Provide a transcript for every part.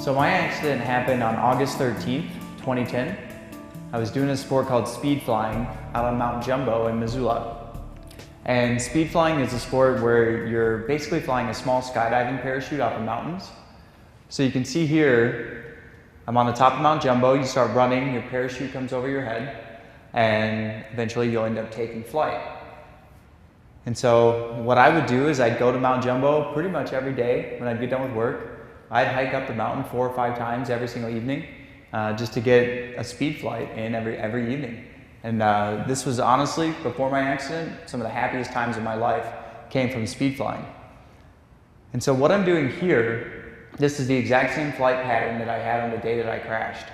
So my accident happened on August 13th, 2010. I was doing a sport called speed flying out on Mount Jumbo in Missoula. And speed flying is a sport where you're basically flying a small skydiving parachute off of mountains. So you can see here, I'm on the top of Mount Jumbo, you start running, your parachute comes over your head, and eventually you'll end up taking flight. And so what I would do is I'd go to Mount Jumbo pretty much every day when I'd get done with work. I'd hike up the mountain 4 or 5 times every single evening just to get a speed flight in every evening. And this was honestly, before my accident, some of the happiest times of my life came from speed flying. And so what I'm doing here, this is the exact same flight pattern that I had on the day that I crashed.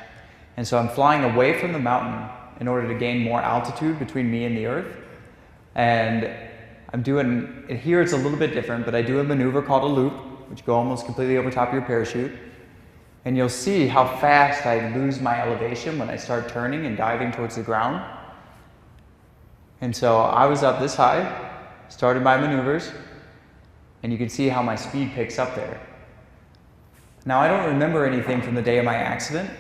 And so I'm flying away from the mountain in order to gain more altitude between me and the earth. And I'm doing, here it's a little bit different, but I do a maneuver called a loop, which go almost completely over top of your parachute. And you'll see how fast I lose my elevation when I start turning and diving towards the ground. And so I was up this high, started my maneuvers, and you can see how my speed picks up there. Now I don't remember anything from the day of my accident,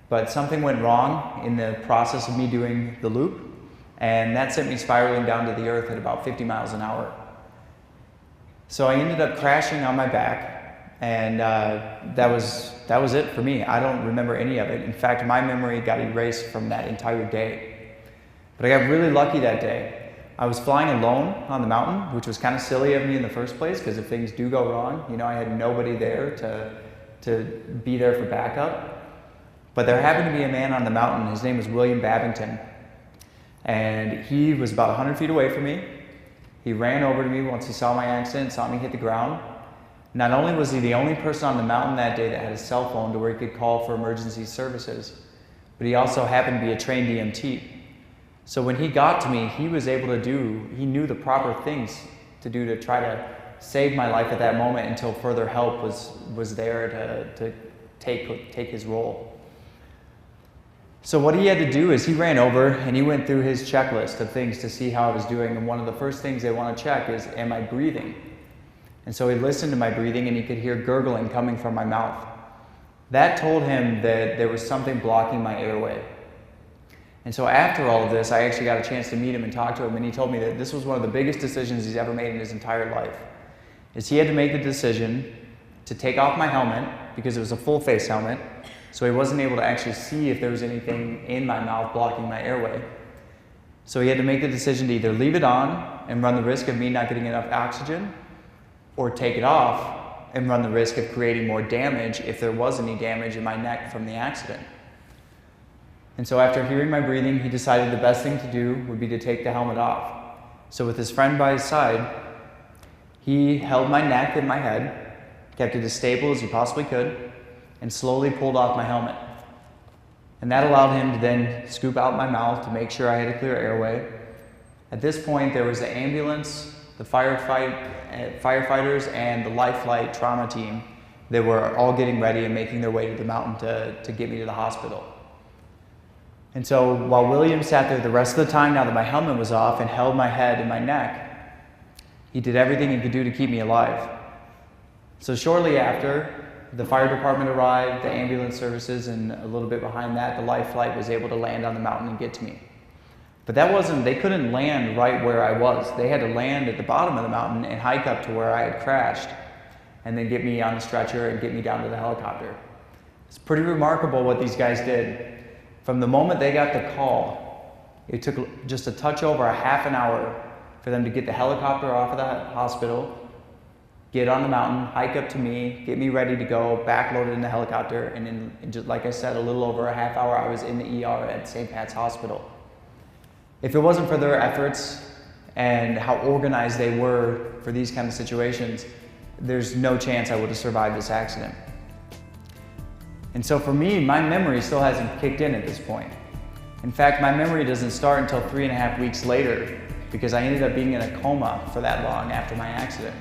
but something went wrong in the process of me doing the loop, and that sent me spiraling down to the earth at about 50 miles an hour. So I ended up crashing on my back, and that was it for me. I don't remember any of it. In fact, my memory got erased from that entire day. But I got really lucky that day. I was flying alone on the mountain, which was kind of silly of me in the first place, because if things do go wrong, you know, I had nobody there to be there for backup. But there happened to be a man on the mountain. His name was William Babington, and he was about 100 feet away from me. He ran over to me once he saw my accident, saw me hit the ground. Not only was he the only person on the mountain that day that had a cell phone to where he could call for emergency services, but he also happened to be a trained EMT. So when he got to me, he was able to he knew the proper things to do to try to save my life at that moment until further help was there to take his role. So what he had to do is he ran over and he went through his checklist of things to see how I was doing. And one of the first things they want to check is, am I breathing? And so he listened to my breathing and he could hear gurgling coming from my mouth. That told him that there was something blocking my airway. And so after all of this, I actually got a chance to meet him and talk to him, and he told me that this was one of the biggest decisions he's ever made in his entire life. Is he had to make the decision to take off my helmet, because it was a full face helmet, so he wasn't able to actually see if there was anything in my mouth blocking my airway. So he had to make the decision to either leave it on and run the risk of me not getting enough oxygen, or take it off and run the risk of creating more damage if there was any damage in my neck from the accident. And so after hearing my breathing, he decided the best thing to do would be to take the helmet off. So with his friend by his side, he held my neck and my head, kept it as stable as he possibly could, and slowly pulled off my helmet. And that allowed him to then scoop out my mouth to make sure I had a clear airway. At this point, there was the ambulance, the firefighters, and the life flight trauma team. They were all getting ready and making their way to the mountain to get me to the hospital. And so while William sat there the rest of the time, now that my helmet was off, and held my head and my neck, he did everything he could do to keep me alive. So shortly after, the fire department arrived, the ambulance services, and a little bit behind that, the life flight was able to land on the mountain and get to me. But they couldn't land right where I was. They had to land at the bottom of the mountain and hike up to where I had crashed, and then get me on a stretcher and get me down to the helicopter. It's pretty remarkable what these guys did. From the moment they got the call, it took just a touch over a half an hour for them to get the helicopter off of the hospital, get on the mountain, hike up to me, get me ready to go, backloaded in the helicopter, and in just like I said, a little over a half hour, I was in the ER at St. Pat's Hospital. If it wasn't for their efforts and how organized they were for these kind of situations, there's no chance I would have survived this accident. And so for me, my memory still hasn't kicked in at this point. In fact, my memory doesn't start until 3.5 weeks later, because I ended up being in a coma for that long after my accident.